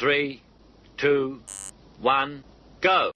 3, 2, 1, go!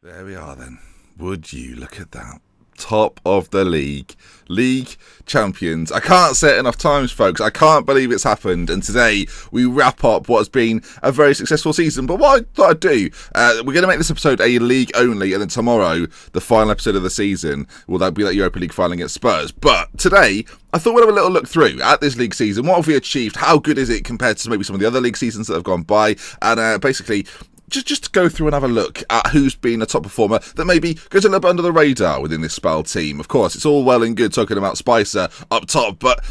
There we are then. Would you look at that? Top of the league. League champions. I can't say it enough times, folks. I can't believe it's happened. And today we wrap up what has been a very successful season. But what I thought I'd do, we're going to make this episode a league only. And then tomorrow, the final episode of the season, will that be that Europa League final against Spurs. But today, I thought we'd have a little look through at this league season. What have we achieved? How good is it compared to maybe some of the other league seasons that have gone by? And basically, just to go through and have a look at who's been a top performer that maybe goes a little bit under the radar within this Spal team. Of course, it's all well and good talking about Spicer up top, but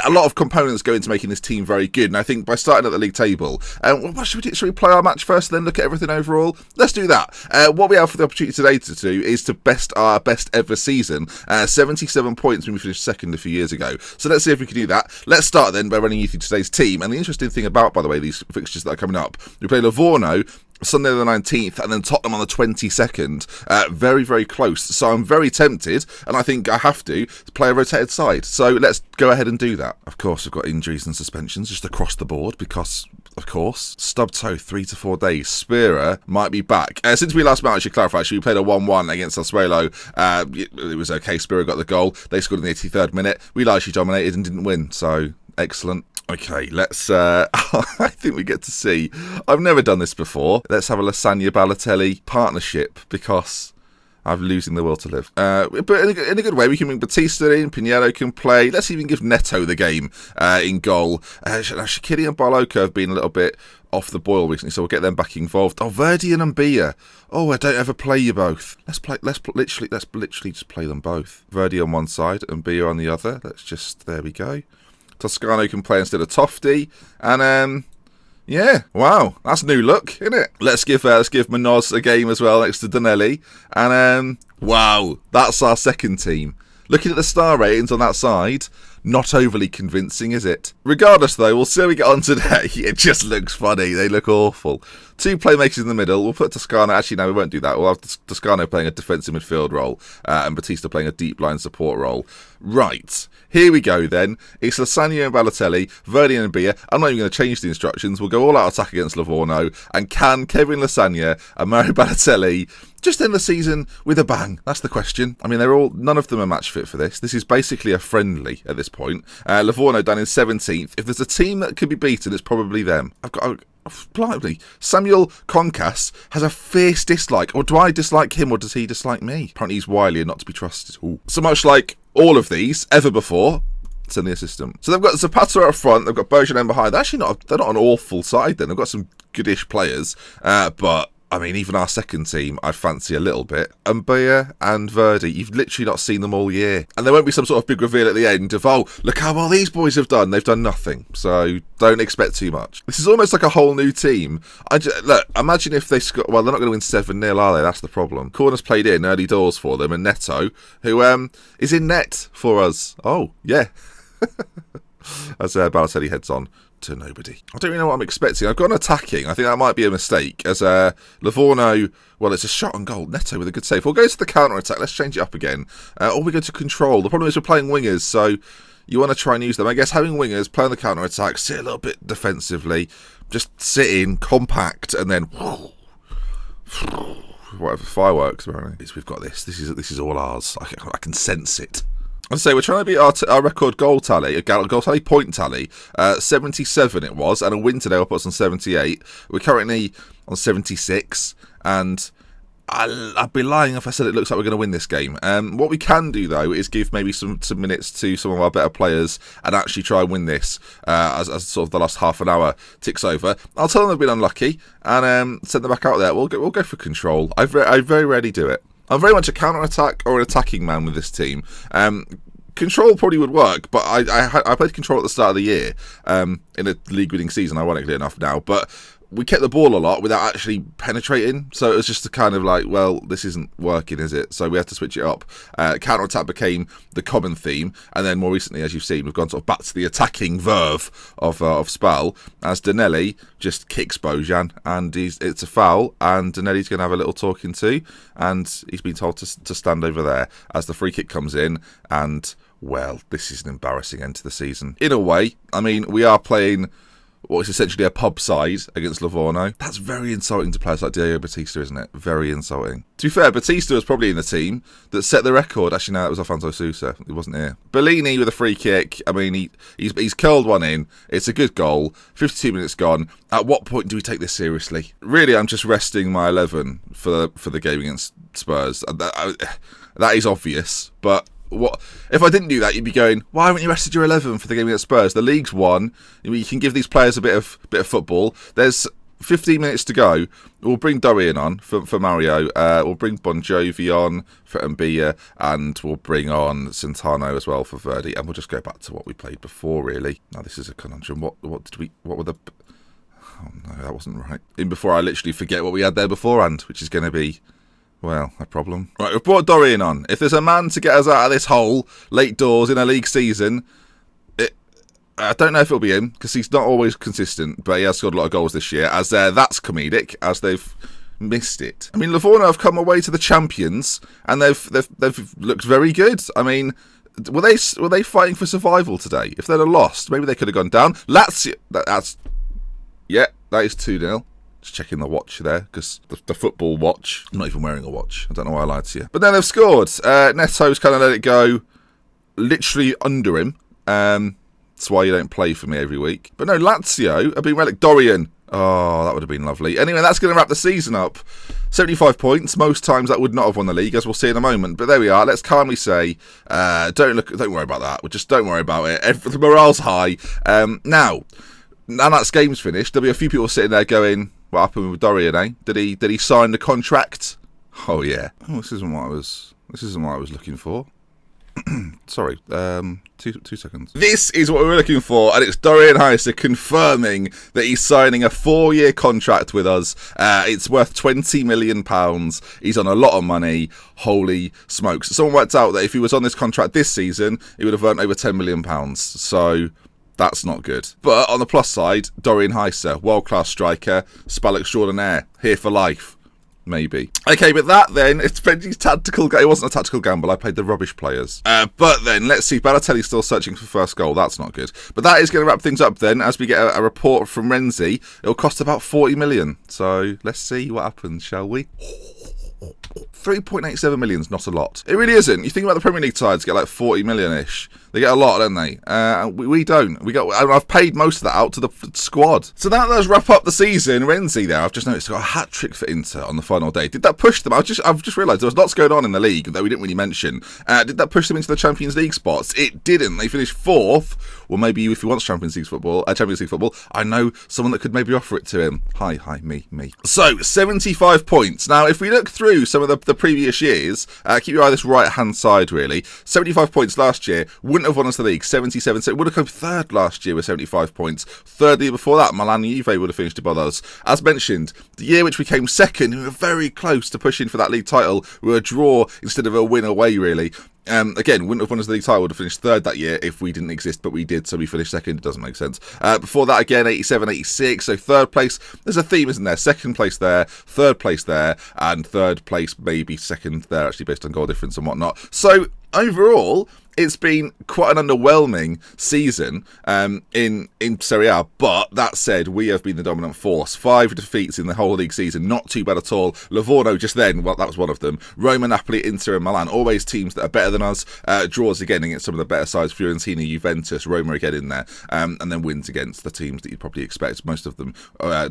a lot of components go into making this team very good. And I think by starting at the league table, what should we do? Should we play our match first and then look at everything overall? Let's do that. What we have for the opportunity today to do is to best our best ever season. 77 points when we finished second a few years ago. So let's see if we can do that. Let's start then by running you through today's team. And the interesting thing about, by the way, these fixtures that are coming up, we play Livorno Sunday the 19th, and then Tottenham on the 22nd. Very, very close. So I'm very tempted, and I think I have to play a rotated side. So let's go ahead and do that. Of course, we've got injuries and suspensions just across the board because, of course, stub toe, 3 to 4 days. Spira might be back. Since we last met, I should clarify, actually, we played a 1-1 against Sassuolo. It was okay. Spira got the goal. They scored in the 83rd minute. We largely dominated and didn't win. So excellent. Okay, let's, I think we get to see, I've never done this before. Let's have a Lasagna-Balotelli partnership because I'm losing the will to live. But in a good way, we can bring Batista in, Pinheiro can play. Let's even give Neto the game in goal. Shaqiri and Barloka have been a little bit off the boil recently, so we'll get them back involved. Oh, Verdi and Mbia. Oh, I don't ever play you both. Let's literally just play them both. Verdi on one side and Mbia on the other. There we go. Toscano can play instead of Tofty, and yeah, wow, that's a new look, isn't it? Let's give Munoz a game as well next to Donelli, and wow, that's our second team. Looking at the star ratings on that side, not overly convincing, is it? Regardless, though, we'll see how we get on today. It just looks funny. They look awful. 2 playmakers in the middle. We'll put Toscano. Actually, no, we won't do that. We'll have Toscano playing a defensive midfield role and Batista playing a deep line support role. Right. Here we go, then. It's Lasagna and Balotelli, Verdi and Mbia. I'm not even going to change the instructions. We'll go all out attack against Livorno. And can Kevin Lasagna and Mario Balotelli just end the season with a bang? That's the question. I mean, none of them are match fit for this. This is basically a friendly at this point. Livorno down in 17th. If there's a team that can be beaten, it's probably them. Blimey, Samuel Concas has a fierce dislike. Or do I dislike him, or does he dislike me? Apparently he's wily and not to be trusted. Ooh. So much like all of these ever before, send the assistant. So they've got Zapata up front, they've got Bergeron behind. They're not an awful side then. They've got some goodish players, but I mean, even our second team, I fancy a little bit. Mbia and Verdi, you've literally not seen them all year. And there won't be some sort of big reveal at the end of, oh, look how well these boys have done. They've done nothing. So don't expect too much. This is almost like a whole new team. Look, imagine if they score. Well, they're not going to win 7-0, are they? That's the problem. Corner's played in early doors for them. And Neto, who is in net for us. Oh, yeah. As Balotelli heads on to nobody. I don't really know what I'm expecting. I've gone attacking. I think that might be a mistake. As Livorno, well, it's a shot on goal. Neto with a good save. We'll go to the counter-attack. Let's change it up again. Or we go to control. The problem is we're playing wingers, so you want to try and use them. I guess having wingers, play on the counter-attack, sit a little bit defensively, just sit in, compact, and then whatever, fireworks, apparently. We've got this. This is all ours. I can sense it. I'd say we're trying to beat our record goal tally, point tally, 77 it was, and a win today will put us on 78. We're currently on 76, and I'd be lying if I said it looks like we're going to win this game. What we can do, though, is give maybe some minutes to some of our better players and actually try and win this as sort of the last half an hour ticks over. I'll tell them they've been unlucky and send them back out there. We'll go for control. I very rarely do it. I'm very much a counter-attack or an attacking man with this team. Control probably would work, but I played control at the start of the year in a league-winning season, ironically enough now. But we kept the ball a lot without actually penetrating. So it was just a kind of like, well, this isn't working, is it? So we had to switch it up. Counter-attack became the common theme. And then more recently, as you've seen, we've gone sort of back to the attacking verve of Spal, as Danelli just kicks Bojan, and it's a foul, and Danelli's going to have a little talking to, and he's been told to stand over there as the free kick comes in, and, well, this is an embarrassing end to the season. In a way, I mean, we are playing what is essentially a pub side against Livorno. That's very insulting to players like Diego Batista, isn't it? Very insulting. To be fair, Batista was probably in the team that set the record. Actually, no, that was Alfonso Sousa. He wasn't here. Bellini with a free kick. I mean, he's curled one in. It's a good goal. 52 minutes gone. At what point do we take this seriously? Really, I'm just resting my 11 for the game against Spurs. That is obvious, but what if I didn't do that? You'd be going, why haven't you rested your 11 for the game against Spurs? The league's won. You can give these players a bit of football. There's 15 minutes to go. We'll bring Dorian on for Mario. We'll bring Bon Jovi on for Mbia, and we'll bring on Centano as well for Verdi, and we'll just go back to what we played before. Really, now this is a conundrum. What were the? Oh no, that wasn't right. In before I literally forget what we had there beforehand, which is going to be, well, a problem. Right, we've brought Dorian on. If there's a man to get us out of this hole late doors in a league season, I don't know if it'll be him, because he's not always consistent, but he has scored a lot of goals this year, as that's comedic, as they've missed it. I mean, Livorno have come away to the champions, and they've looked very good. I mean, were they fighting for survival today? If they'd have lost, maybe they could have gone down. Lazio, that is 2-0. Just checking the watch there, because the football watch. I'm not even wearing a watch. I don't know why I lied to you. But then they've scored. Neto's kind of let it go literally under him. That's why you don't play for me every week. But no, Lazio have been relic. Dorian. Oh, that would have been lovely. Anyway, that's going to wrap the season up. 75 points. Most times that would not have won the league, as we'll see in a moment. But there we are. Let's calmly say, don't worry about that. Just don't worry about it. The morale's high. Now that game's finished, there'll be a few people sitting there going, what happened with Dorian, eh? Did he sign the contract? Oh yeah. Oh, this isn't what I was looking for. Sorry. 2 seconds. This is what we were looking for, and it's Dorian Heiser confirming that he's signing a 4-year contract with us. It's worth £20 million. He's on a lot of money. Holy smokes! Someone worked out that if he was on this contract this season, he would have earned over £10 million. So that's not good. But on the plus side, Dorian Heiser, world-class striker, Spal extraordinaire, here for life. Maybe. Okay, but that then, it's Benji's tactical. It wasn't a tactical gamble. I played the rubbish players. But then, let's see. Balotelli's still searching for first goal. That's not good. But that is going to wrap things up then, as we get a report from Renzi. It'll cost about 40 million. So let's see what happens, shall we? 3.87 million is not a lot. It really isn't. You think about the Premier League sides get like 40 million-ish. They get a lot, don't they? We don't. I've paid most of that out to the squad. So that does wrap up the season. Renzi there, I've just noticed, got a hat-trick for Inter on the final day. Did that push them? I've just realised there was lots going on in the league that we didn't really mention. Did that push them into the Champions League spots? It didn't. They finished 4th. Well, maybe if he wants Champions League football, I know someone that could maybe offer it to him. Hi, me. So, 75 points. Now, if we look through some of the previous years, keep your eye on this right-hand side, really. 75 points last year, wouldn't have won us the league. 77, so it would have come third last year with 75 points. Third year before that, Milan and Juve would have finished above us. As mentioned, the year which we came second, we were very close to pushing for that league title. We were a draw instead of a win away, really. Again, wouldn't have won us the league title, would have finished third that year if we didn't exist, but we did, so we finished second. It doesn't make sense. Before that, again, 87, 86, so third place. There's a theme, isn't there? Second place there, third place there, and third place maybe second there, actually, based on goal difference and whatnot. So, overall, it's been quite an underwhelming season in Serie A, but that said, we have been the dominant force. 5 defeats in the whole league season, not too bad at all. Livorno just then, well, that was one of them. Roma, Napoli, Inter and Milan, always teams that are better than us. Draws again against some of the better sides, Fiorentina, Juventus, Roma again in there, and then wins against the teams that you'd probably expect, most of them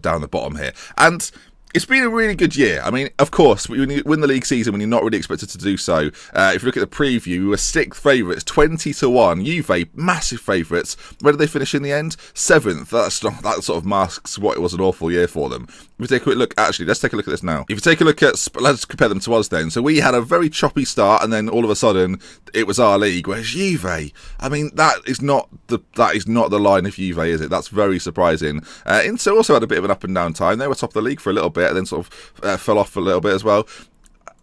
down the bottom here. And it's been a really good year. I mean, of course, when you win the league season when you're not really expected to do so. If you look at the preview, we were 6th favourites, 20-1. Juve, massive favourites. Where did they finish in the end? 7th. That sort of masks what it was an awful year for them. we take a quick look, actually, let's take a look at this now. If you take a look at, let's compare them to us then. So we had a very choppy start, and then all of a sudden, it was our league. Whereas Juve, I mean, that is not the line of Juve, is it? That's very surprising. Inter also had a bit of an up and down time. They were top of the league for a little bit, and then sort of fell off a little bit as well.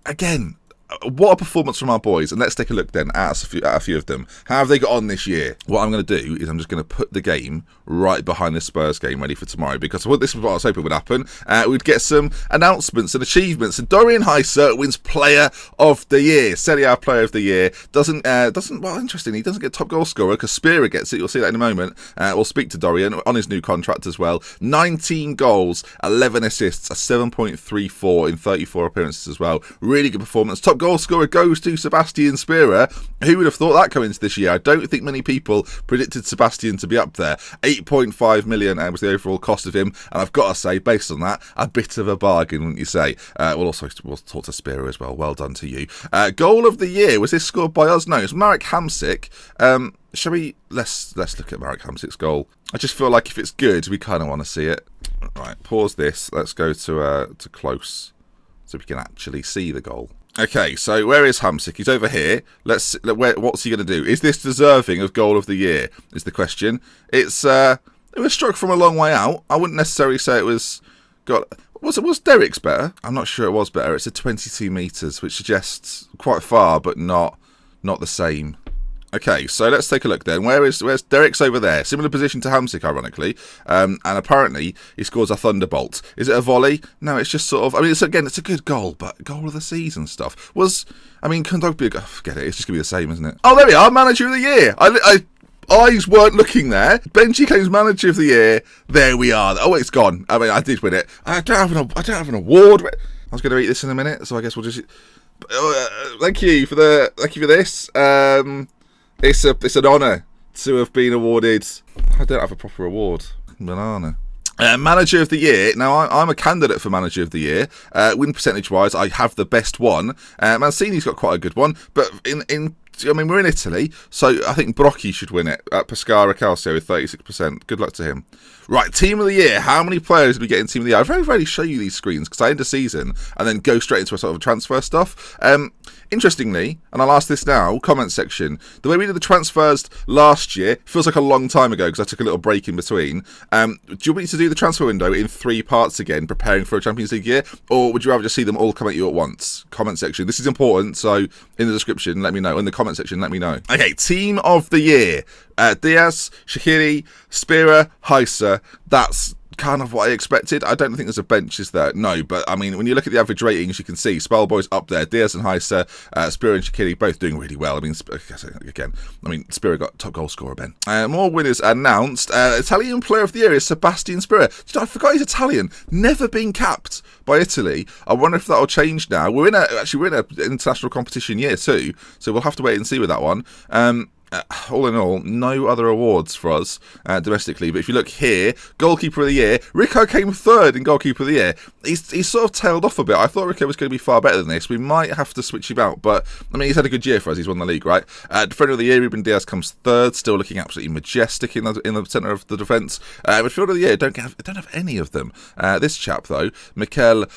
Again, what a performance from our boys. And let's take a look then at a few of them. How have they got on this year? What I'm going to do is I'm just going to put the game right behind the Spurs game ready for tomorrow, because this is what I was hoping would happen. We'd get some announcements and achievements. And Dorian Heiser wins Player of the Year. Serie A Player of the Year. Well, interesting, he doesn't get top goal scorer because Spira gets it. You'll see that in a moment. We'll speak to Dorian on his new contract as well. 19 goals, 11 assists, a 7.34 in 34 appearances as well. Really good performance. Top goal scorer goes to Sebastian Spira. Who would have thought that coming into this year? I don't think many people predicted Sebastian to be up there. 8.5 million was the overall cost of him, and I've got to say, based on that, a bit of a bargain, wouldn't you say? We'll talk to Spira as well. Well done to you. Goal of the year, was this scored by us? No, it's Marek Hamsik. Shall we? Let's look at Marek Hamsik's goal. I just feel like if it's good, we kind of want to see it. Right, pause this. Let's go to close so we can actually see the goal. Okay, so where is Hamsik? He's over here. What's he going to do? Is this deserving of goal of the year? Is the question. It was struck from a long way out. I wouldn't necessarily say it was. Was Derek's better? I'm not sure it was better. It's a 22 metres, which suggests quite far, but not the same. Okay, so let's take a look then. Where's Derek's over there? Similar position to Hamsik, ironically. And apparently he scores a thunderbolt. Is it a volley? No, it's just sort of. I mean, it's a good goal, but goal of the season stuff Kondogbia. Forget it. It's just gonna be the same, isn't it? Oh, there we are. Manager of the year. Eyes weren't looking there. Benji claims Manager of the Year. There we are. Oh, it's gone. I mean, I did win it. I don't have an award. I was going to eat this in a minute, so I guess we'll just. Thank you for this. It's an honour to have been awarded. I don't have a proper award. Banana. Manager of the Year. Now, I'm a candidate for Manager of the Year. Win percentage-wise, I have the best one. Mancini's got quite a good one, but we're in Italy, so I think Brocchi should win it. Pescara Calcio with 36%. Good luck to him. Right, Team of the Year. How many players did we get in Team of the Year? I very rarely show you these screens because I end the season and then go straight into a sort of transfer stuff. Interestingly, and I'll ask this now, comment section, the way we did the transfers last year feels like a long time ago because I took a little break in between. Do you want me to do the transfer window in 3 parts again, preparing for a Champions League year, or would you rather just see them all come at you at once? Comment section. This is important, so in the description, let me know. In the comment section, let me know. Okay, Team of the Year. Diaz, Shaqiri, Spira, Heiser. That's kind of what I expected. I don't think there's a bench, is there? No, but I mean, when you look at the average ratings, you can see Spalboy's up there. Diaz and Heiser, Spira and Shaqiri both doing really well. I mean, Spira got top goal scorer, Ben. More winners announced. Italian Player of the Year is Sebastian Spira. I forgot he's Italian. Never been capped by Italy. I wonder if that'll change now. We're in an international competition year too, so we'll have to wait and see with that one. All in all, no other awards for us domestically. But if you look here, Goalkeeper of the Year, Rico came 3rd in Goalkeeper of the Year. He's sort of tailed off a bit. I thought Rico was going to be far better than this. We might have to switch him out. But, I mean, he's had a good year for us. He's won the league, right? Defender of the Year, Ruben Diaz comes 3rd, still looking absolutely majestic in the centre of the defence. Midfielder of the Year, don't have any of them. This chap, though, Mikel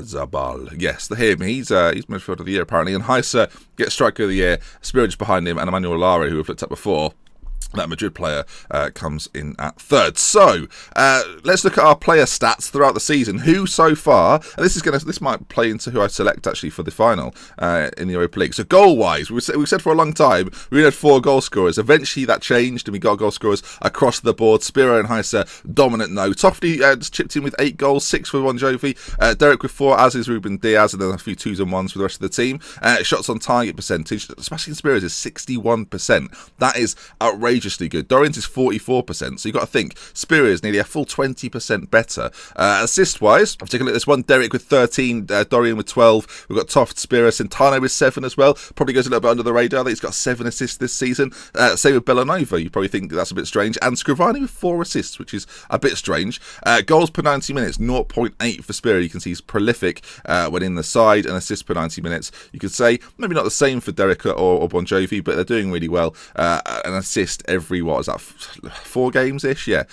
Zabal. Yes, him. He's midfielder of the year apparently. And Heiser gets striker of the year. Spirit just behind him, and Emmanuel Lara, who we've looked at before. That Madrid player comes in at 3rd. So let's look at our player stats throughout the season. Who so far, and this might play into who I select actually for the final in the Europa League. So goal wise, we said for a long time we had 4 goal scorers. Eventually that changed and we got goal scorers across the board. Spiro and Heiser dominant. No, Toffoli chipped in with 8 goals, 6 for Bon Jovi. Derek with 4, as is Ruben Diaz, and then a few 2s and 1s for the rest of the team. Shots on target percentage, Sebastian Spiro's is 61%. That is outrageously good. Dorian's is 44%, so you've got to think Spira is nearly a full 20% better. Assist wise, I've taken a look at this one. Derek with 13, Dorian with 12. We've got Toft, Spira, Centano with 7 as well. Probably goes a little bit under the radar that he's got 7 assists this season. Same with Bellanova, you probably think that's a bit strange. And Scrivani with 4 assists, which is a bit strange. Goals per 90 minutes, 0.8 for Spira. You can see he's prolific when in the side, and assists per 90 minutes. You could say maybe not the same for Derek or Bon Jovi, but they're doing really well. An assist every, what is that, 4 games-ish? Yeah.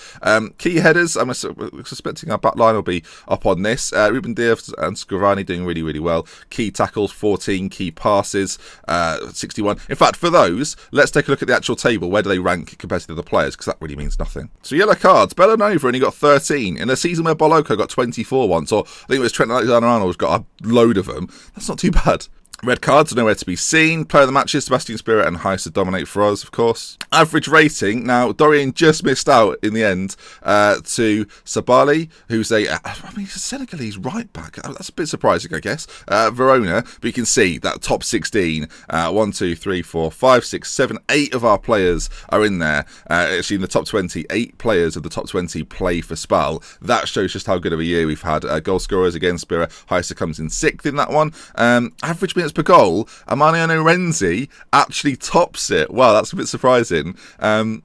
Key headers, I'm suspecting our back line will be up on this. Ruben Diaz and Scrivani doing really, really well. Key tackles, 14. Key passes, 61. In fact, for those, let's take a look at the actual table. Where do they rank compared to the other players? Because that really means nothing. So yellow cards. Bellanova only got 13. In a season where Boloko got 24 once, or I think it was Trent Alexander-Arnold got a load of them. That's not too bad. Red cards are nowhere to be seen. Player of the matches, Sebastian Spirit and Heise dominate for us, of course. Average rating. Now, Dorian just missed out in the end to Sabali, who's he's a Senegalese right back. That's a bit surprising, I guess. Verona, but you can see that top 16. 1, 2, 3, 4, 5, 6, 7, 8 of our players are in there. Actually, in the top 20, 8 players of the top 20 play for Spal. That shows just how good of a year we've had. Goal scorers again, Spirit. Heise comes in 6th in that one. Average minutes per goal, Emiliano Renzi actually tops it. Wow, that's a bit surprising. I mean,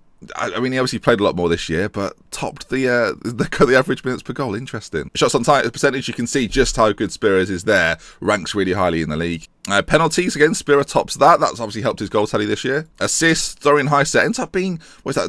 he obviously played a lot more this year, but topped the average minutes per goal. Interesting. Shots on target percentage, you can see just how good Spires is there. Ranks really highly in the league. Penalties, again, Spira tops that. That's obviously helped his goal tally this year. Assists, Dorian Heise ends up being,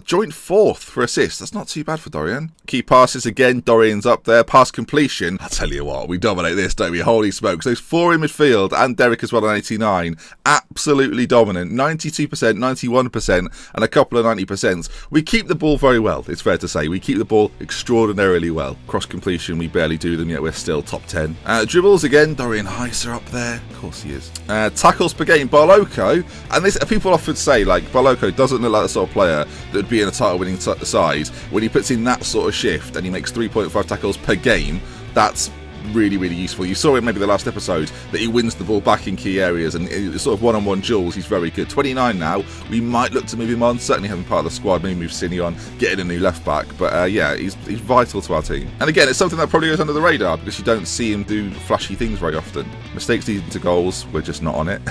joint 4th for assists. That's not too bad for Dorian. Key passes, again, Dorian's up there. Pass completion, I'll tell you what, we dominate this, don't we? Holy smokes. Those 4 in midfield, and Derek as well on 89. Absolutely dominant. 92%, 91%, and a couple of 90%. We keep the ball very well, it's fair to say. We keep the ball extraordinarily well. Cross completion, we barely do them, yet we're still top 10. Dribbles, again, Dorian Heise up there. Of course he is. Tackles per game, Barloko, and this people often say like Barloko doesn't look like the sort of player that would be in a title-winning side. When he puts in that sort of shift and he makes 3.5 tackles per game, that's really, really useful. You saw in maybe the last episode that he wins the ball back in key areas, and it's sort of one-on-one duels. He's very good. 29 now. We might look to move him on. Certainly having part of the squad. Maybe move Cini on, getting a new left back. But yeah, he's vital to our team. And again, it's something that probably goes under the radar because you don't see him do flashy things very often. Mistakes leading to goals, we're just not on it.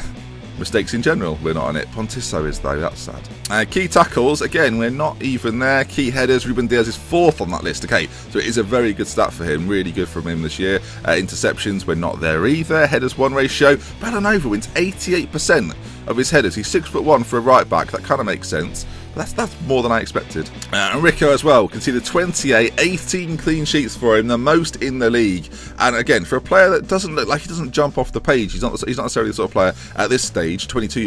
Mistakes in general, we're not on it. Pontisso is, though. That's sad. Key tackles, again, we're not even there. Key headers, Ruben Diaz is 4th on that list. Okay, so it is a very good stat for him. Really good from him this year. Interceptions, we're not there either. Headers-1 ratio, Bellanova wins 88% of his headers. He's 6'1" for a right back. That kind of makes sense. That's more than I expected. And Rico as well, can see the 28, 18 clean sheets for him, the most in the league. And again, for a player that doesn't look like he doesn't jump off the page, he's not necessarily the sort of player at this stage, 22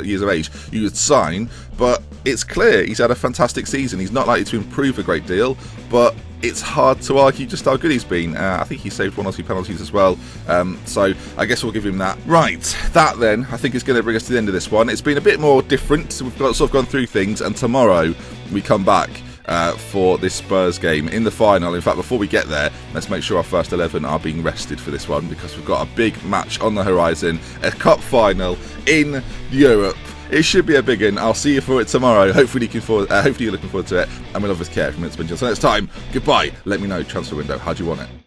years of age, you would sign. But it's clear he's had a fantastic season. He's not likely to improve a great deal, but it's hard to argue just how good he's been. I think he saved 1 or 2 penalties as well. So I guess we'll give him that. Right, that then I think is going to bring us to the end of this one. It's been a bit more different. So we've sort of gone through things, and tomorrow we come back for this Spurs game in the final. In fact, before we get there, let's make sure our first 11 are being rested for this one, because we've got a big match on the horizon, a cup final in Europe. It should be a big one. I'll see you for it tomorrow. Hopefully you're looking forward to it, and we'll obviously care if minutes been. So next time, goodbye. Let me know, transfer window, how do you want it?